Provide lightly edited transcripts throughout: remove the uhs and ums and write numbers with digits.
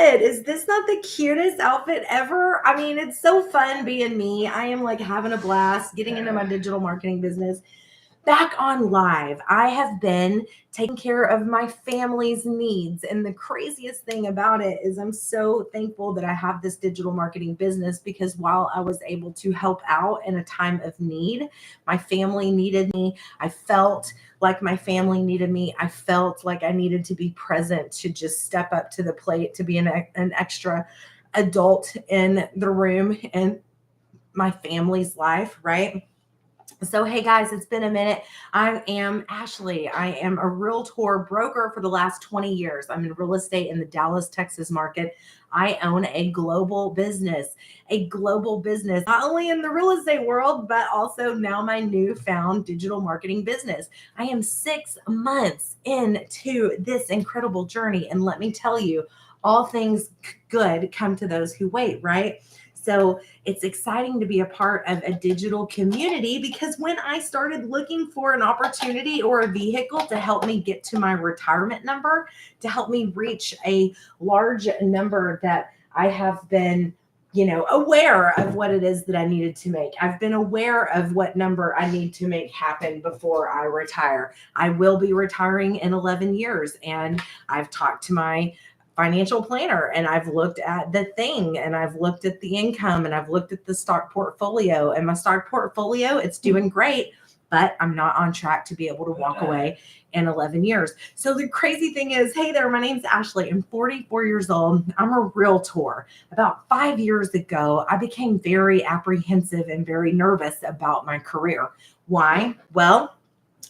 outfit. Is this not the cutest outfit ever? I mean, it's so fun being me. I am like having a blast getting into my digital marketing business. Back on live, I have been taking care of my family's needs. And the craziest thing about it is I'm so thankful that I have this digital marketing business because while I was able to help out in a time of need, my family needed me. I felt like my family needed me. I felt like I needed to be present to just step up to the plate, to be an extra adult in the room and my family's life, right? So, hey guys, it's been a minute. I am Ashley. I am a realtor broker for the last 20 years. I'm in real estate in the Dallas, Texas market. I own a global business, not only in the real estate world, but also now my newfound digital marketing business. I am 6 months into this incredible journey. And let me tell you, all things good come to those who wait, right? So it's exciting to be a part of a digital community because when I started looking for an opportunity or a vehicle to help me get to my retirement number, to help me reach a large number that I have been aware of what it is that I needed to make. I've been aware of what number I need to make happen before I retire. I will be retiring in 11 years, and I've talked to my financial planner and I've looked at the thing and I've looked at the income and I've looked at the stock portfolio, and my stock portfolio, it's doing great, but I'm not on track to be able to walk away in 11 years. So the crazy thing is, hey there, my name's Ashley. I'm 44 years old. I'm a realtor. About 5 years ago, I became very apprehensive and very nervous about my career. Why? Well,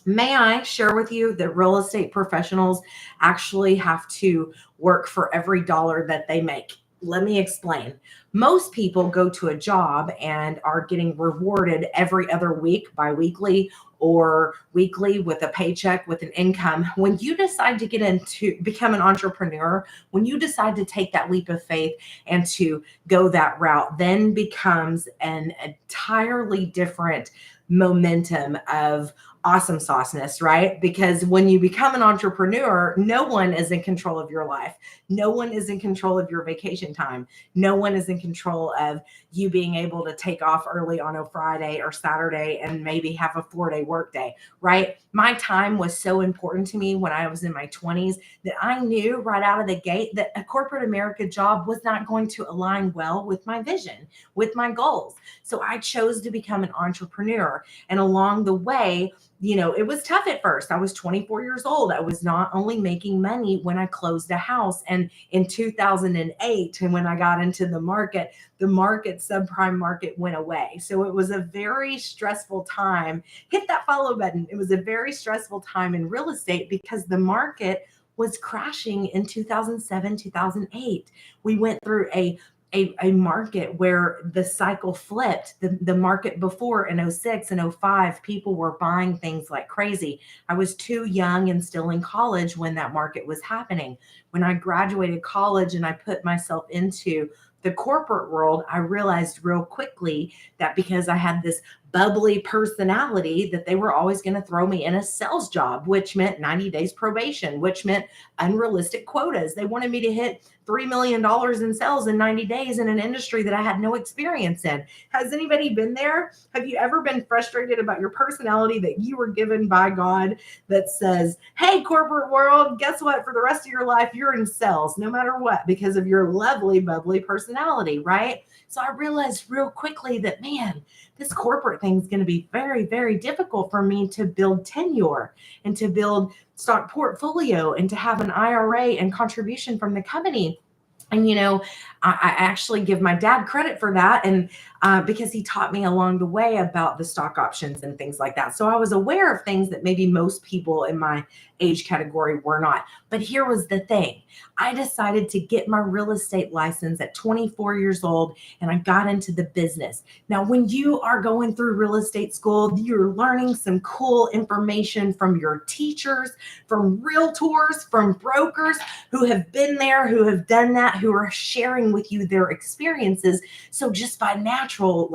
may I share with you that real estate professionals actually have to work for every dollar that they make? Let me explain. Most people go to a job and are getting rewarded every other week, biweekly or weekly, with a paycheck, with an income. When you decide to get into become an entrepreneur, when you decide to take that leap of faith and to go that route, then becomes an entirely different momentum of awesome sauceness, right? Because when you become an entrepreneur, no one is in control of your life. No one is in control of your vacation time. No one is in control of you being able to take off early on a Friday or Saturday and maybe have a 4-day workday, right? My time was so important to me when I was in my 20s that I knew right out of the gate that a corporate America job was not going to align well with my vision, with my goals. So I chose to become an entrepreneur. And along the way, it was tough at first. I was 24 years old. I was not only making money when I closed a house. And in 2008, and when I got into the market subprime market went away. So it was a very stressful time. Hit that follow button. It was a very stressful time in real estate because the market was crashing in 2007, 2008. We went through a market where the cycle flipped. The market before in '06 and '05, people were buying things like crazy. I was too young and still in college when that market was happening. When I graduated college and I put myself into the corporate world, I realized real quickly that because I had this bubbly personality, that they were always going to throw me in a sales job, which meant 90 days probation, which meant unrealistic quotas. They wanted me to hit $3 million in sales in 90 days in an industry that I had no experience in. Has anybody been there? Have you ever been frustrated about your personality that you were given by God that says, hey, corporate world, guess what? For the rest of your life, you're in sales no matter what because of your lovely, bubbly personality, right? So I realized real quickly that, man, this corporate thing is going to be very, very difficult for me to build tenure and to build stock portfolio and to have an IRA and contribution from the company. And, I actually give my dad credit for that. And because he taught me along the way about the stock options and things like that. So I was aware of things that maybe most people in my age category were not. But here was the thing. I decided to get my real estate license at 24 years old, and I got into the business. Now, when you are going through real estate school, you're learning some cool information from your teachers, from realtors, from brokers who have been there, who have done that, who are sharing with you their experiences. So just by natural,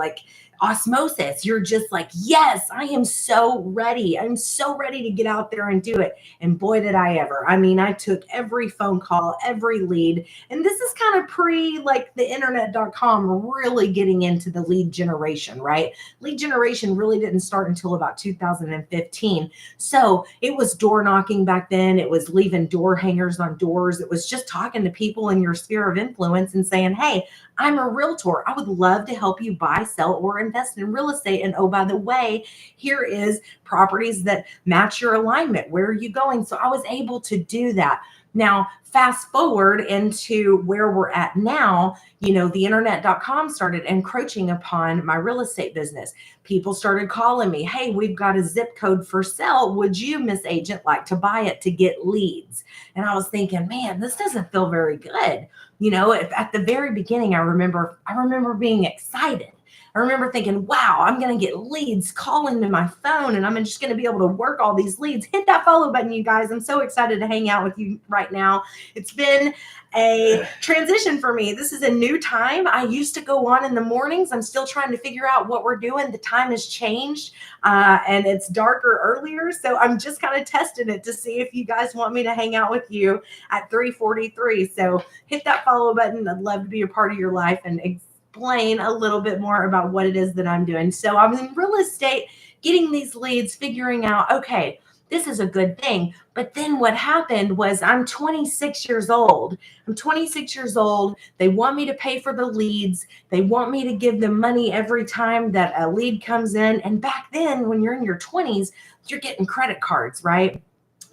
osmosis. You're just like, yes, I am so ready. I'm so ready to get out there and do it. And boy, did I ever. I mean, I took every phone call, every lead. And this is kind of pre like the internet.com really getting into the lead generation, right? Lead generation really didn't start until about 2015. So it was door knocking back then. It was leaving door hangers on doors. It was just talking to people in your sphere of influence and saying, hey, I'm a realtor. I would love to help you buy, sell, or invest in real estate. And oh, by the way, here is properties that match your alignment. Where are you going? So I was able to do that. Now, fast forward into where we're at now, the internet.com started encroaching upon my real estate business. People started calling me, hey, we've got a zip code for sale. Would you, Miss Agent, like to buy it to get leads? And I was thinking, man, this doesn't feel very good. If at the very beginning, I remember being excited. I remember thinking, wow, I'm going to get leads calling to my phone and I'm just going to be able to work all these leads. Hit that follow button, you guys. I'm so excited to hang out with you right now. It's been a transition for me. This is a new time. I used to go on in the mornings. I'm still trying to figure out what we're doing. The time has changed and it's darker earlier. So I'm just kind of testing it to see if you guys want me to hang out with you at 3:43. So hit that follow button. I'd love to be a part of your life and explain a little bit more about what it is that I'm doing. So I'm in real estate, getting these leads, figuring out, okay, this is a good thing. But then what happened was I'm 26 years old. I'm 26 years old. They want me to pay for the leads. They want me to give them money every time that a lead comes in. And back then, when you're in your 20s, you're getting credit cards, right?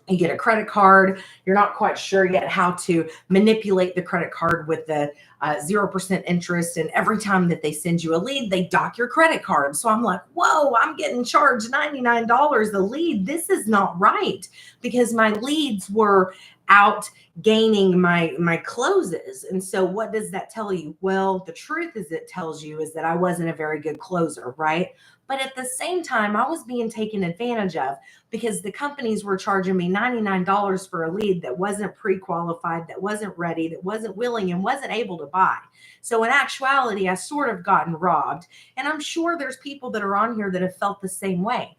You get a credit card. You're not quite sure yet how to manipulate the credit card with the 0% interest. And every time that they send you a lead, they dock your credit card. So I'm like, whoa, I'm getting charged $99 a lead. This is not right, because my leads were out gaining my closes. And so what does that tell you? Well, the truth is it tells you is that I wasn't a very good closer, right? But at the same time, I was being taken advantage of, because the companies were charging me $99 for a lead that wasn't pre-qualified, that wasn't ready, that wasn't willing, and wasn't able to buy. So in actuality, I sort of gotten robbed. And I'm sure there's people that are on here that have felt the same way.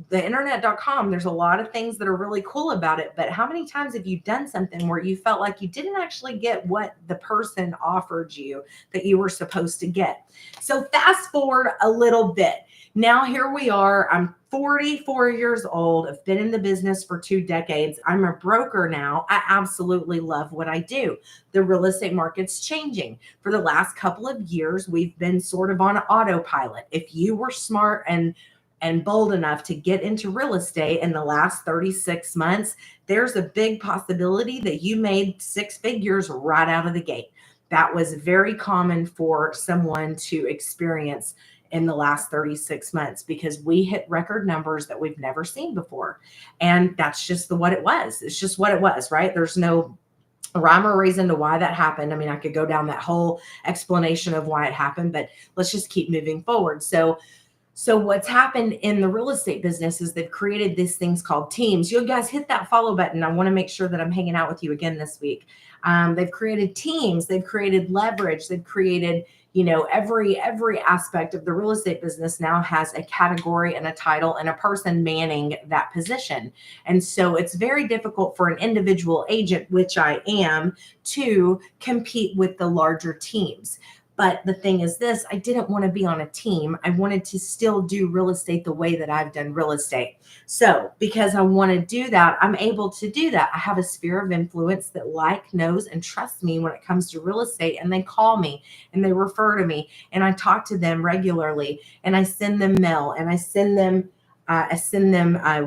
The internet.com, there's a lot of things that are really cool about it, but how many times have you done something where you felt like you didn't actually get what the person offered you that you were supposed to get? So fast forward a little bit. Now here we are. I'm 44 years old. I've been in the business for 2 decades. I'm a broker now. I absolutely love what I do. The real estate market's changing. For the last couple of years, we've been sort of on autopilot. If you were smart and bold enough to get into real estate in the last 36 months, there's a big possibility that you made 6 figures right out of the gate. That was very common for someone to experience in the last 36 months, because we hit record numbers that we've never seen before. And that's just what it was. It's just what it was, right? There's no rhyme or reason to why that happened. I mean, I could go down that whole explanation of why it happened, but let's just keep moving forward. So what's happened in the real estate business is they've created these things called teams. You guys hit that follow button. I want to make sure that I'm hanging out with you again this week. They've created teams. They've created leverage. They've created, every aspect of the real estate business now has a category and a title and a person manning that position. And so it's very difficult for an individual agent, which I am, to compete with the larger teams. But the thing is this, I didn't want to be on a team. I wanted to still do real estate the way that I've done real estate. So because I want to do that, I'm able to do that. I have a sphere of influence that knows, and trusts me when it comes to real estate. And they call me and they refer to me, and I talk to them regularly, and I send them mail, and I send them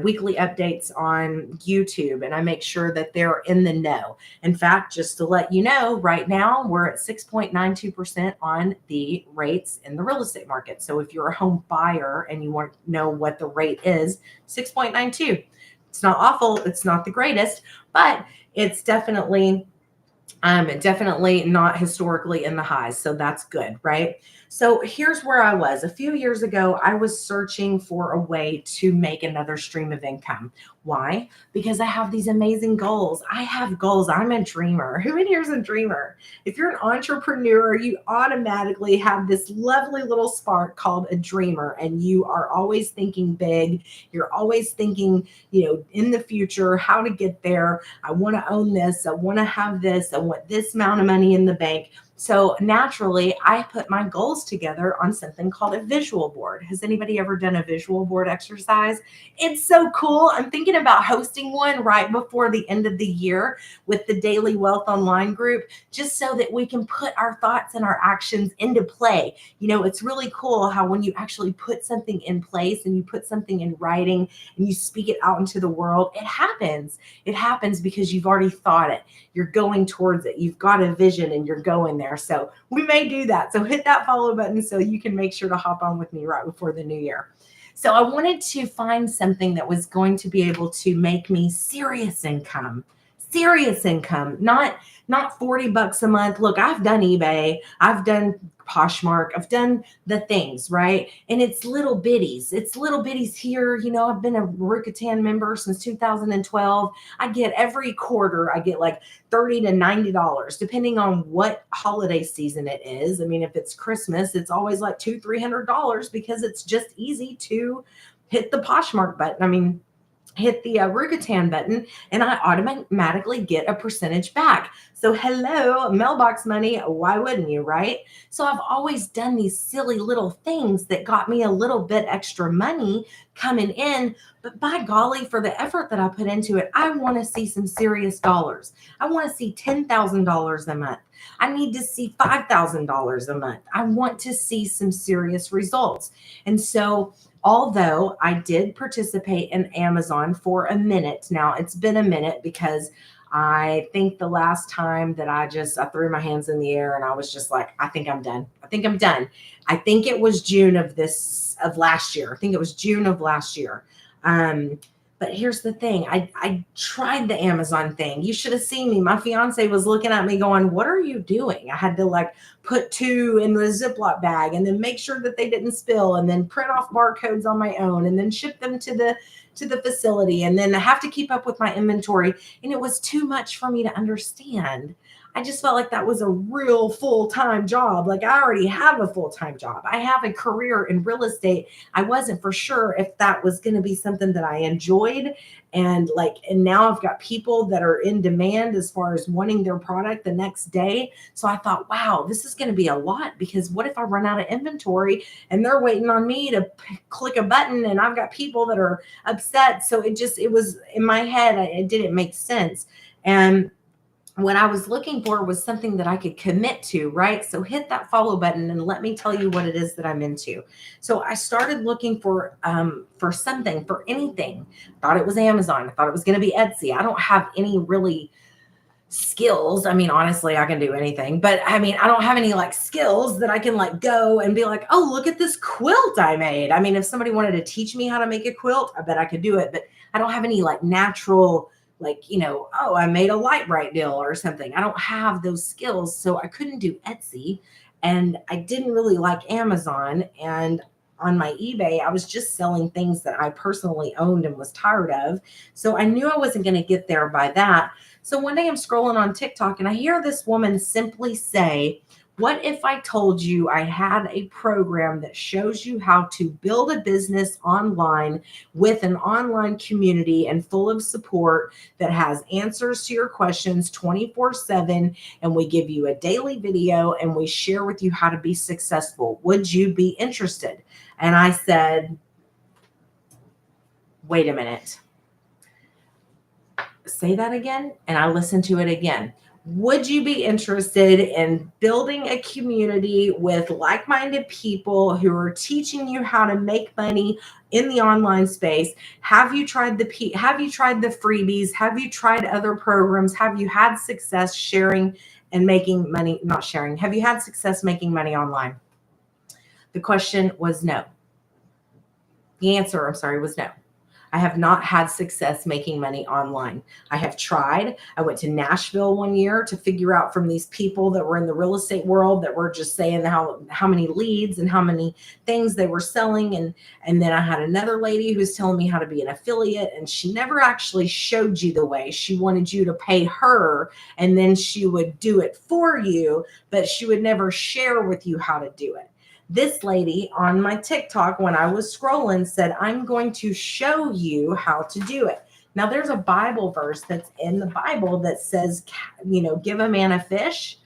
weekly updates on YouTube, and I make sure that they're in the know. In fact, just to let you know, right now we're at 6.92% on the rates in the real estate market. So if you're a home buyer and you want to know what the rate is, 6.92. It's not awful. It's not the greatest, but it's definitely not historically in the highs. So that's good, right? So here's where I was. A few years ago, I was searching for a way to make another stream of income. Why? Because I have these amazing goals. I have goals. I'm a dreamer. Who in here is a dreamer? If you're an entrepreneur, you automatically have this lovely little spark called a dreamer, and you are always thinking big. You're always thinking, in the future, how to get there. I want to own this. I want to have this. I want this amount of money in the bank. So naturally, I put my goals together on something called a visual board. Has anybody ever done a visual board exercise? It's so cool. I'm thinking about hosting one right before the end of the year with the Daily Wealth Online group, just so that we can put our thoughts and our actions into play. It's really cool how when you actually put something in place and you put something in writing and you speak it out into the world, it happens. It happens because you've already thought it. You're going towards it. You've got a vision and you're going there. So we may do that. So hit that follow button so you can make sure to hop on with me right before the new year. So I wanted to find something that was going to be able to make me serious income, not $40 a month. Look, I've done eBay. I've done Poshmark. I've done the things, right? And it's little bitties. It's little bitties here. I've been a Rakuten member since 2012. I get every quarter, I get like $30 to $90, depending on what holiday season it is. I mean, if it's Christmas, it's always like $200-$300 because it's just easy to hit the Poshmark button. I mean, hit the Rakuten button, and I automatically get a percentage back. So hello, mailbox money. Why wouldn't you, right? So I've always done these silly little things that got me a little bit extra money coming in. But by golly, for the effort that I put into it, I want to see some serious dollars. I want to see $10,000 a month. I need to see $5,000 a month. I want to see some serious results. And so although I did participate in Amazon for a minute, now it's been a minute because I think the last time that I threw my hands in the air and I was just like, I think I'm done. I think I'm done. I think it was June of last year. I think it was June of last year. But here's the thing. I tried the Amazon thing. You should have seen me. My fiance was looking at me going, what are you doing? I had to put 2 in the Ziploc bag and then make sure that they didn't spill and then print off barcodes on my own and then ship them to the facility. And then I have to keep up with my inventory. And it was too much for me to understand. I just felt like that was a real full-time job. Like I already have a full-time job. I have a career in real estate. I wasn't for sure if that was going to be something that I enjoyed. And now I've got people that are in demand as far as wanting their product the next day. So I thought, wow, this is going to be a lot, because what if I run out of inventory and they're waiting on me to click a button and I've got people that are upset. So it was in my head, it didn't make sense. And what I was looking for was something that I could commit to, right? So hit that follow button and let me tell you what it is that I'm into. So I started looking for something, for anything. Thought it was Amazon. I thought it was going to be Etsy. I don't have any really skills. I mean, honestly, I can do anything, but I mean, I don't have any skills that I can go and be like, oh, look at this quilt I made. I mean, if somebody wanted to teach me how to make a quilt, I bet I could do it, but I don't have any natural, oh, I made a Lite-Brite deal or something. I don't have those skills. So I couldn't do Etsy, and I didn't really like Amazon. And on my eBay, I was just selling things that I personally owned and was tired of. So I knew I wasn't going to get there by that. So one day I'm scrolling on TikTok and I hear this woman simply say, what if I told you I had a program that shows you how to build a business online with an online community and full of support that has answers to your questions 24/7, and we give you a daily video and we share with you how to be successful. Would you be interested? And I said, wait a minute. Say that again. And I listened to it again. Would you be interested in building a community with like-minded people who are teaching you how to make money in the online space? Have you tried the freebies? Have you tried other programs? Have you had success sharing and making money? Not sharing. Have you had success making money online? The question was no. The answer, I'm sorry, was no. I have not had success making money online. I have tried. I went to Nashville one year to figure out from these people that were in the real estate world that were just saying how many leads and how many things they were selling. And then I had another lady who was telling me how to be an affiliate, and she never actually showed you the way. She wanted you to pay her and then she would do it for you, but she would never share with you how to do it. This lady on my TikTok, when I was scrolling, said, I'm going to show you how to do it. Now, there's a Bible verse that's in the Bible that says, give a man a fish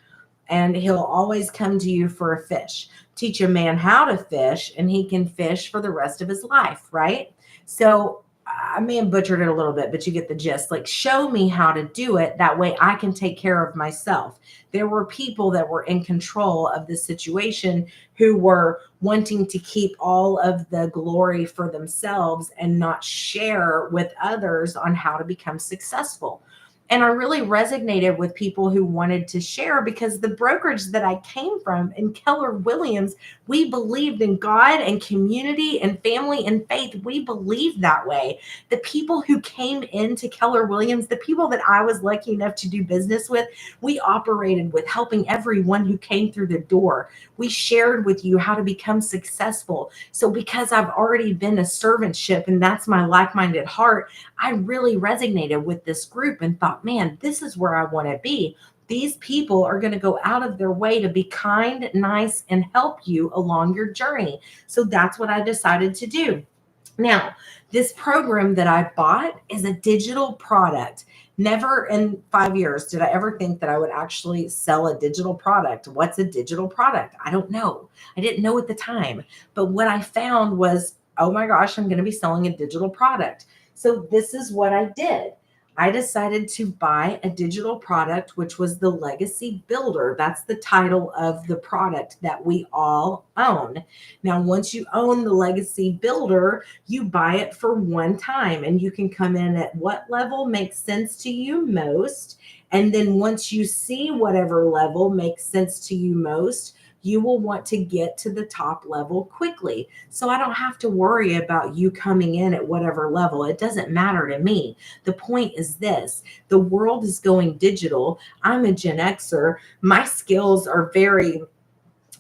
and he'll always come to you for a fish. Teach a man how to fish and he can fish for the rest of his life, right? So I may have butchered it a little bit, but you get the gist. Like, show me how to do it. That way I can take care of myself. There were people that were in control of this situation who were wanting to keep all of the glory for themselves and not share with others on how to become successful. And I really resonated with people who wanted to share, because the brokerage that I came from in Keller Williams, we believed in God and community and family and faith. We believed that way. The people who came into Keller Williams, the people that I was lucky enough to do business with, we operated with helping everyone who came through the door. We shared with you how to become successful. So because I've already been a servantship and that's my like-minded heart, I really resonated with this group and thought, man, this is where I want to be. These people are going to go out of their way to be kind, nice, and help you along your journey. So that's what I decided to do. Now, this program that I bought is a digital product. Never in 5 years did I ever think that I would actually sell a digital product. What's a digital product? I don't know. I didn't know at the time. But what I found was, oh my gosh, I'm going to be selling a digital product. So this is what I did. I decided to buy a digital product, which was the Legacy Builder. That's the title of the product that we all own. Now, once you own the Legacy Builder, you buy it for one time, and you can come in at what level makes sense to you most. And then once you see whatever level makes sense to you most, you will want to get to the top level quickly. So I don't have to worry about you coming in at whatever level. It doesn't matter to me. The point is this: the world is going digital. I'm a Gen Xer. My skills are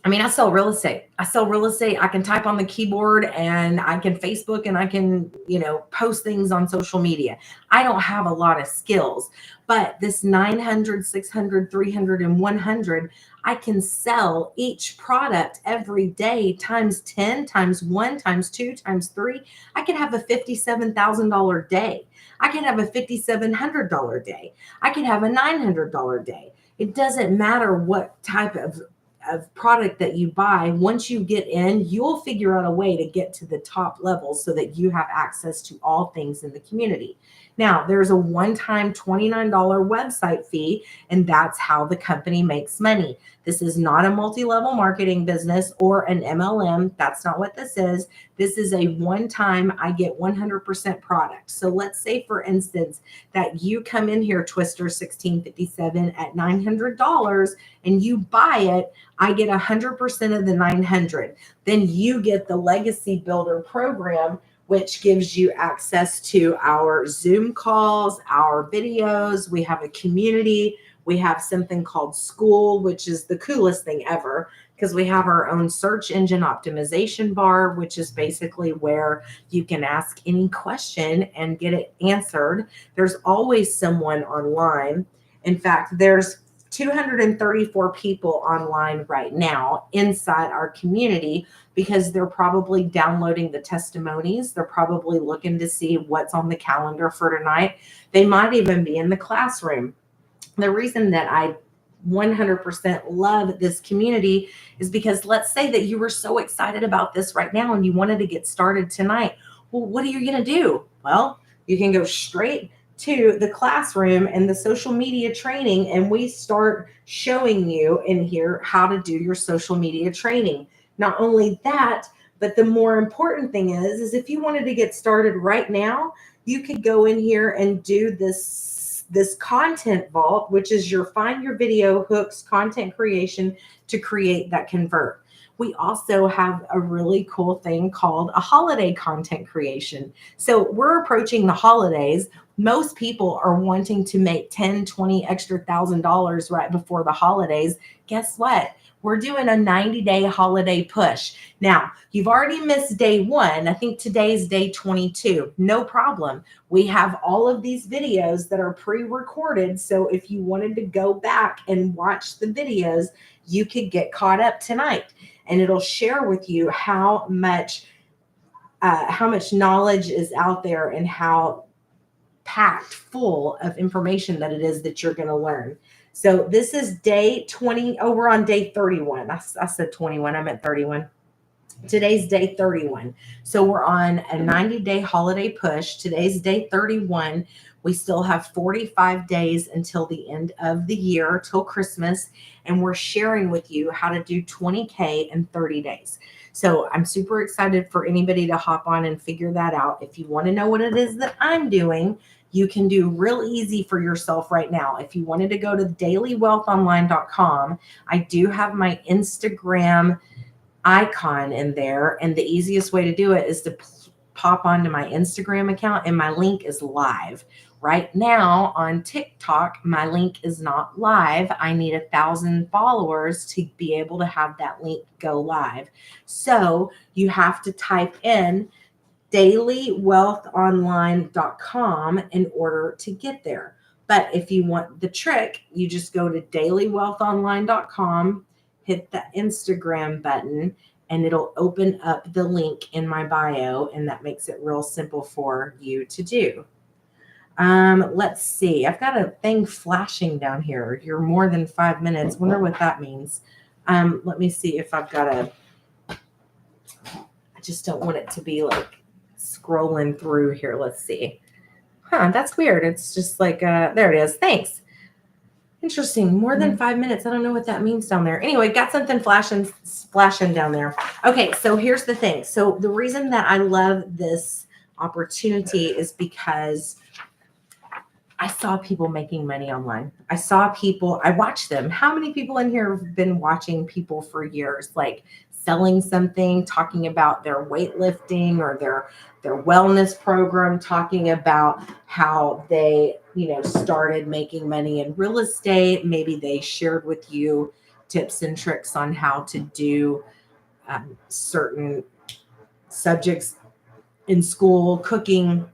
I sell real estate. I can type on the keyboard and I can Facebook and I can, post things on social media. I don't have a lot of skills, but this 900, 600, 300, and 100, I can sell each product every day times 10, times 1, times 2, times 3. I can have a $57,000 day. I can have a $5,700 day. I can have a $900 day. It doesn't matter what type of product that you buy. Once you get in, you'll figure out a way to get to the top level so that you have access to all things in the community. Now, there's a one-time $29 website fee, and that's how the company makes money. This is not a multi-level marketing business or an MLM. That's not what this is. This is a one-time, I get 100% product. So let's say, for instance, that you come in here, Twister 1657, at $900 and you buy it. I get 100% of the 900. Then you get the Legacy Builder program, which gives you access to our Zoom calls, our videos. We have a community. We have something called School, which is the coolest thing ever, because we have our own search engine optimization bar, which is basically where you can ask any question and get it answered. There's always someone online. In fact, there's 234 people online right now inside our community, because they're probably downloading the testimonies. They're probably looking to see what's on the calendar for tonight. They might even be in the classroom. The reason that I 100% love this community is because, let's say that you were so excited about this right now and you wanted to get started tonight. Well, what are you going to do? Well, you can go straight to the classroom and the social media training, and we start showing you in here how to do your social media training. Not only that, but the more important thing is if you wanted to get started right now, you could go in here and do this content vault, which is your find your video hooks content creation to create that convert. we also have a really cool thing called a holiday content creation. So we're approaching the holidays. Most people are wanting to make 10, 20 extra $1,000 right before the holidays. Guess what? We're doing a 90-day holiday push. Now, you've already missed day one. I think today's day 22. No problem. We have all of these videos that are pre-recorded. So if you wanted to go back and watch the videos, you could get caught up tonight. And it'll share with you how much knowledge is out there and how packed full of information that it is that you're going to learn. So this is day 20. Oh, we're on day 31. I said 21. I meant 31. Today's day 31. So we're on a 90-day holiday push. Today's day 31. We still have 45 days until the end of the year, till Christmas. And we're sharing with you how to do 20K in 30 days. So I'm super excited for anybody to hop on and figure that out. If you want to know what it is that I'm doing, you can do real easy for yourself right now. If you wanted to go to dailywealthonline.com, I do have my Instagram icon in there. And the easiest way to do it is to pop onto my Instagram account, and my link is live. Right now on TikTok, my link is not live. I need 1,000 followers to be able to have that link go live. So you have to type in dailywealthonline.com in order to get there. But if you want the trick, you just go to dailywealthonline.com, hit the Instagram button, and it'll open up the link in my bio, and that makes it real simple for you to do. Let's see. I've got a thing flashing down here. You're more than 5 minutes. Wonder what that means. Let me see if I've got I just don't want it to be like scrolling through here. Let's see. That's weird. It's just like, there it is. Thanks. Interesting. More than 5 minutes. I don't know what that means down there. Anyway, got something splashing down there. Okay, so here's the thing. So the reason that I love this opportunity is because I saw people making money online. I watched them. How many people in here have been watching people for years, like selling something, talking about their weightlifting or their wellness program, talking about how they, started making money in real estate. Maybe they shared with you tips and tricks on how to do certain subjects in school, cooking.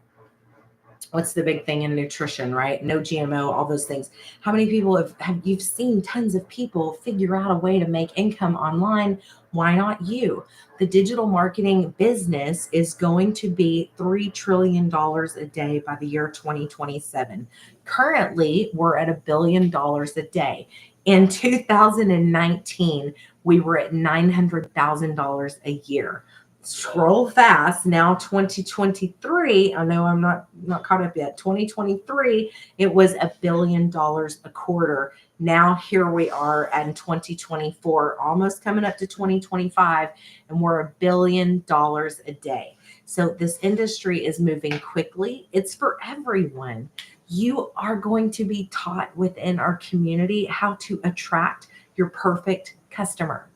What's the big thing in nutrition, right? No GMO, all those things. How many people you've seen tons of people figure out a way to make income online? Why not you? The digital marketing business is going to be $3 trillion a day by the year 2027. Currently, we're at $1 billion a day. In 2019, we were at $900,000 a year. Scroll fast. Now 2023, I know I'm not caught up yet. 2023, it was $1 billion a quarter. Now here we are in 2024, almost coming up to 2025, and we're $1 billion a day. So this industry is moving quickly. It's for everyone. You are going to be taught within our community how to attract your perfect customer.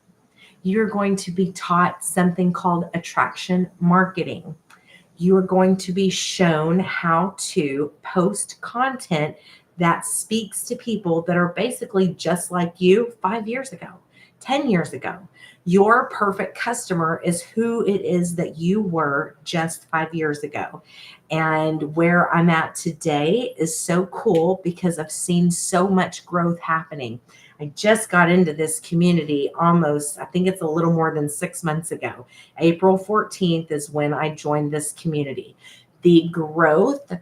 You're going to be taught something called attraction marketing. You are going to be shown how to post content that speaks to people that are basically just like you 5 years ago, 10 years ago. Your perfect customer is who it is that you were just 5 years ago. And where I'm at today is so cool because I've seen so much growth happening. I just got into this community almost, I think it's a little more than 6 months ago. April 14th is when I joined this community. The growth,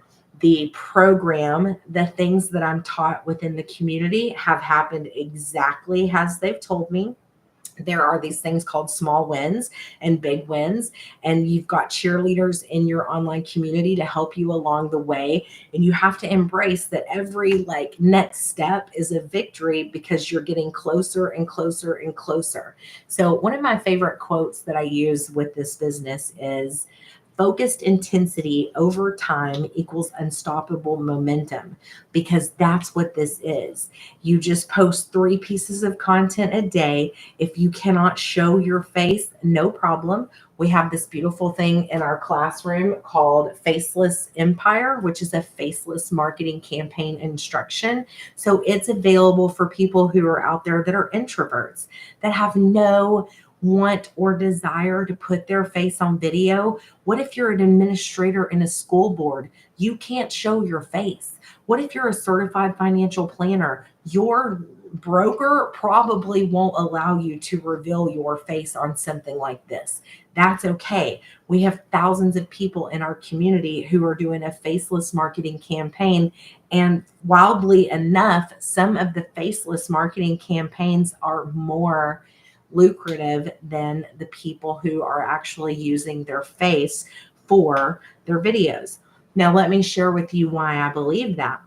the program, the things that I'm taught within the community have happened exactly as they've told me. There are these things called small wins and big wins, and you've got cheerleaders in your online community to help you along the way. And you have to embrace that every next step is a victory because you're getting closer and closer and closer. So one of my favorite quotes that I use with this business is, focused intensity over time equals unstoppable momentum, because that's what this is. You just post 3 pieces of content a day. If you cannot show your face, no problem. We have this beautiful thing in our classroom called Faceless Empire, which is a faceless marketing campaign instruction. So it's available for people who are out there that are introverts, that have no want or desire to put their face on video. What if you're an administrator in a school board? You can't show your face. What if you're a certified financial planner? Your broker probably won't allow you to reveal your face on something like this. That's okay. We have thousands of people in our community who are doing a faceless marketing campaign. And wildly enough, some of the faceless marketing campaigns are more lucrative than the people who are actually using their face for their videos. Now, let me share with you why I believe that.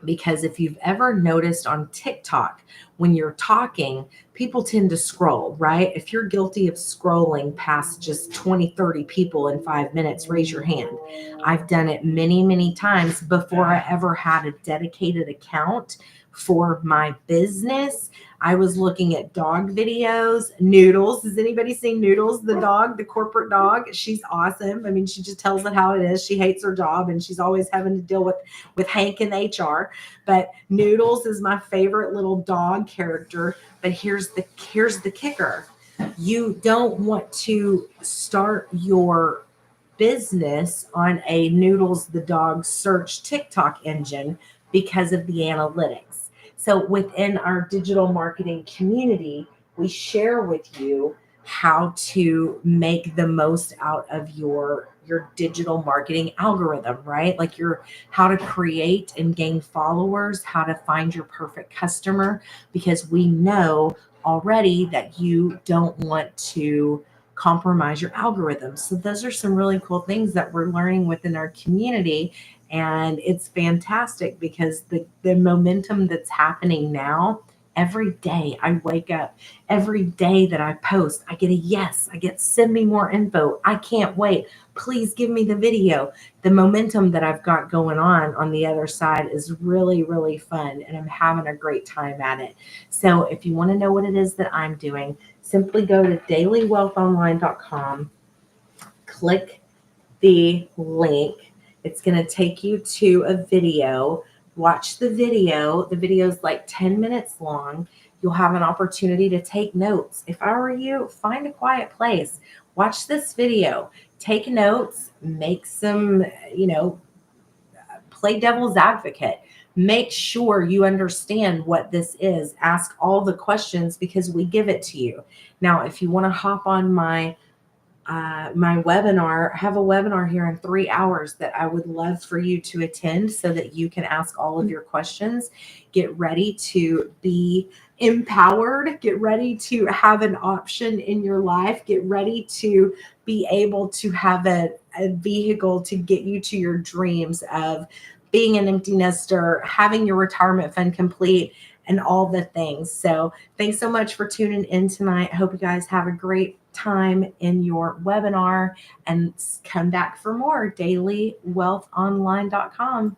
Because if you've ever noticed on TikTok, when you're talking, people tend to scroll, right? If you're guilty of scrolling past just 20, 30 people in 5 minutes, raise your hand. I've done it many, many times before I ever had a dedicated account for my business. I was looking at dog videos. Noodles. Has anybody seen Noodles, the dog, the corporate dog? She's awesome. I mean, she just tells it how it is. She hates her job and she's always having to deal with Hank in HR. But Noodles is my favorite little dog character. But here's the kicker. You don't want to start your business on a Noodles the dog search TikTok engine because of the analytics. So within our digital marketing community, we share with you how to make the most out of your digital marketing algorithm, right? Like how to create and gain followers, how to find your perfect customer, because we know already that you don't want to compromise your algorithm. So those are some really cool things that we're learning within our community. And it's fantastic because the momentum that's happening now, every day I wake up, every day that I post, I get a yes. I get, send me more info. I can't wait. Please give me the video. The momentum that I've got going on the other side is really, really fun. And I'm having a great time at it. So if you want to know what it is that I'm doing, simply go to dailywealthonline.com, click the link. It's going to take you to a video. Watch the video. The video is like 10 minutes long. You'll have an opportunity to take notes. If I were you, find a quiet place. Watch this video. Take notes. Make some, play devil's advocate. Make sure you understand what this is. Ask all the questions because we give it to you. Now, if you want to hop on my webinar, I have a webinar here in 3 hours that I would love for you to attend so that you can ask all of your questions. Get ready to be empowered. Get ready to have an option in your life. Get ready to be able to have a vehicle to get you to your dreams of being an empty nester, having your retirement fund complete, and all the things. So thanks so much for tuning in tonight. I hope you guys have a great time in your webinar and come back for more. dailywealthonline.com.